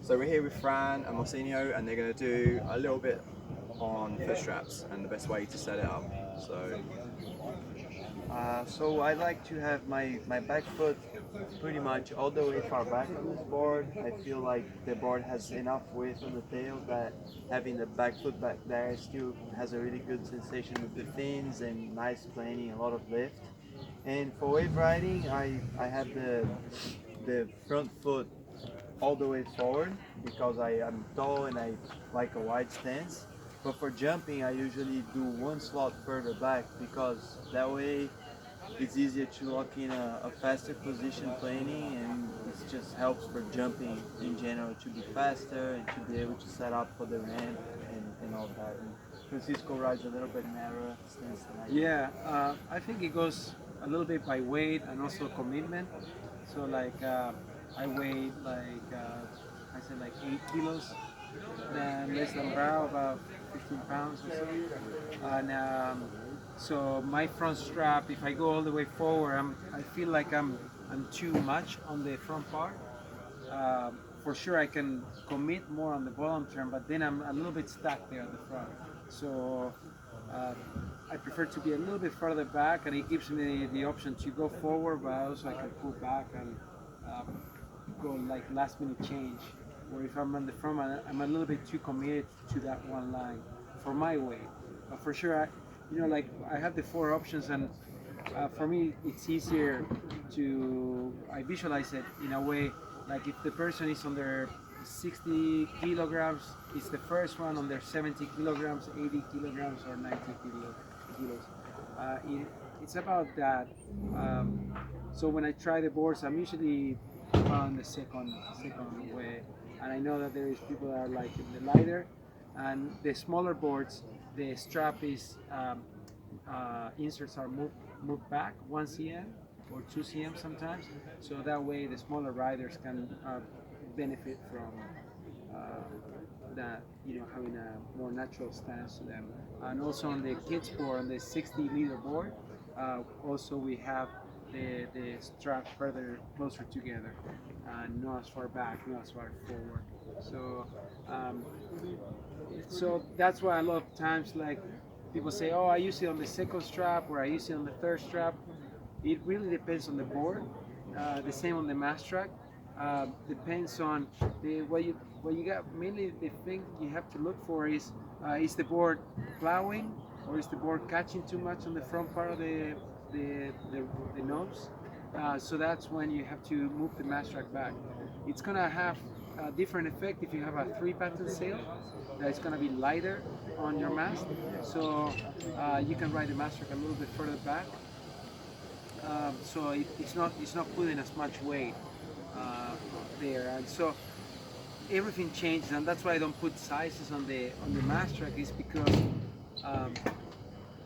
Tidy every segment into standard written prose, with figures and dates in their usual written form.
So we're here with Fran and Marcinio, and they're going to do a little bit on foot straps and the best way to set it up. So So I like to have my back foot pretty much all the way far back on this board. I feel like the board has enough width on the tail that having the back foot back there still has a really good sensation with the fins and nice planing, a lot of lift. And for wave riding, I have the front foot all the way forward because I am tall and I like a wide stance. But for jumping, I usually do one slot further back because that way it's easier to lock in a faster position planing, and it just helps for jumping in general to be faster and to be able to set up for the ramp and all that. And Francisco rides a little bit narrower stance than I do. Yeah, I think it goes a little bit by weight and also commitment. So like I weigh like I said like 8 kilos, then less than Brow about 15 pounds or so. And so my front strap, if I go all the way forward, I feel like I'm too much on the front part. For sure I can commit more on the bottom turn, but then I'm a little bit stuck there at the front. So uh, I prefer to be a little bit further back, and it gives me the option to go forward, but also I can pull back and go like last minute change. Or if I'm on the front, I'm a little bit too committed to that one line for my weight. But for sure, like I have the four options, and for me it's easier to I visualize it in a way like if the person is under 60 kilograms, it's the first one on their 70 kilograms, 80 kilograms, or 90 kilos. It's about that. So when I try the boards, I'm usually on the second way, and I know that there is people that are like in the lighter, and the smaller boards, the strap is inserts are moved back 1 cm or 2 cm sometimes, so that way the smaller riders can benefit from that, having a more natural stance to them. And also on the kids board, on the 60-liter board, also we have the strap further closer together, not as far back, not as far forward. So um, so that's why a lot of times like people say, oh, I use it on the second strap or I use it on the third strap. It really depends on the board. The same on the mass track. Depends on what you got. Mainly the thing you have to look for is the board plowing, or is the board catching too much on the front part of the nose. So that's when you have to move the mass track back. It's gonna have a different effect if you have a 3 pattern sail. That it's gonna be lighter on your mast, so you can ride the mass track a little bit further back. So it's not putting as much weight there, and so everything changes, and that's why I don't put sizes on the mass track, is because um,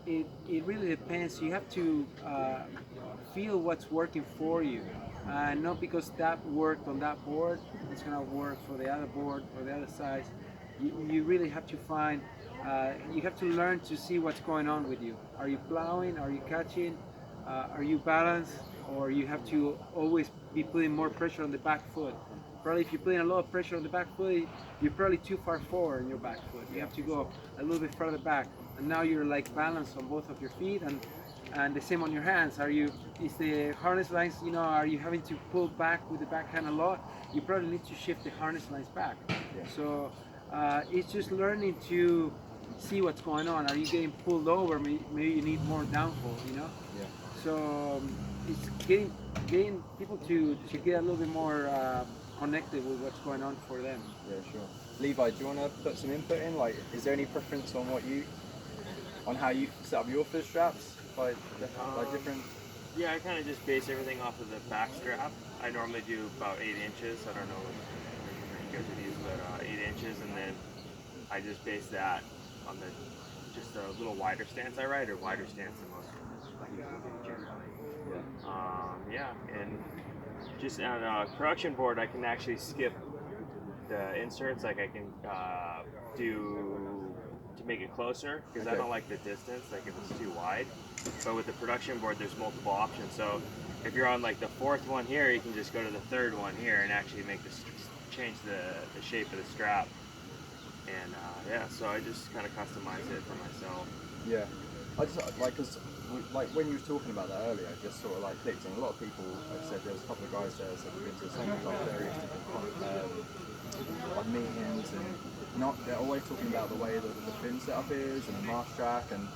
it really depends. You have to feel what's working for you, and not because that worked on that board, it's gonna work for the other board or the other size. You really have to find. You have to learn to see what's going on with you. Are you plowing? Are you catching? Are you balanced? Or you have to always be putting more pressure on the back foot. Probably if you're putting a lot of pressure on the back foot, you're probably too far forward in your back foot. You have to go a little bit further back, and now you're like balanced on both of your feet, and the same on your hands. Is the harness lines, are you having to pull back with the backhand a lot? You probably need to shift the harness lines back. So it's just learning to see what's going on. Are you getting pulled over? Maybe you need more downfall. yeah. So it's getting people to get a little bit more connected with what's going on for them. Yeah, sure. Levi, do you want to put some input in? Like, is there any preference on on how you set up your foot straps by different? Yeah, I kind of just base everything off of the back strap. I normally do about 8 inches. I don't know what you guys would use, but 8 inches, and then I just base that on just a little wider stance I ride, or wider stance than most people do generally. Yeah, and just on a production board, I can actually skip the inserts. Like I can do to make it closer, because I don't like the distance, like if it's too wide. But with the production board, there's multiple options. So if you're on like the fourth one here, you can just go to the third one here and actually make this change the shape of the strap. And yeah, so I just kind of customized it for myself. Yeah, I just like because like when you were talking about that earlier, it just sort of like clicked, and a lot of people like said there was a couple of guys there that said they've been to some like various different like meetings, and they're always talking about the way that the fin setup is and the mast track, and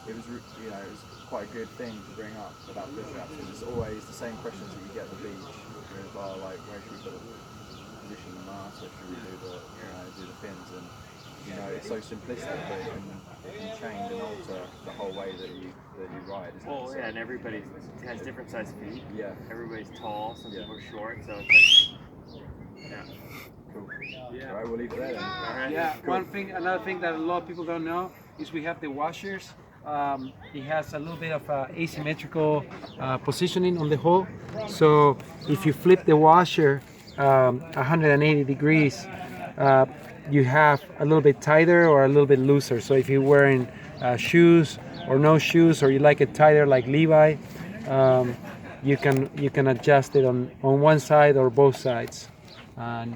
it was you know it was quite a good thing to bring up about fish traps because it's always the same questions that you get at the beach. With like where should we put the position of the mast, where should we do the do the fins, and you know it's so simplistic that it can change and alter the whole way that you ride. Isn't Well, it? yeah, and everybody has different size feet. Yeah. Everybody's tall, some Yeah. people are short, so it's like, yeah. Cool. Yeah. All right, we'll leave it there then. All right. Yeah, Cool. another thing that a lot of people don't know is we have the washers. It has a little bit of asymmetrical positioning on the hull. So if you flip the washer 180 degrees, you have a little bit tighter or a little bit looser. So if you're wearing shoes or no shoes, or you like it tighter like Levi, you can adjust it on one side or both sides, and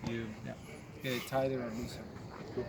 you get it tighter or looser. Cool.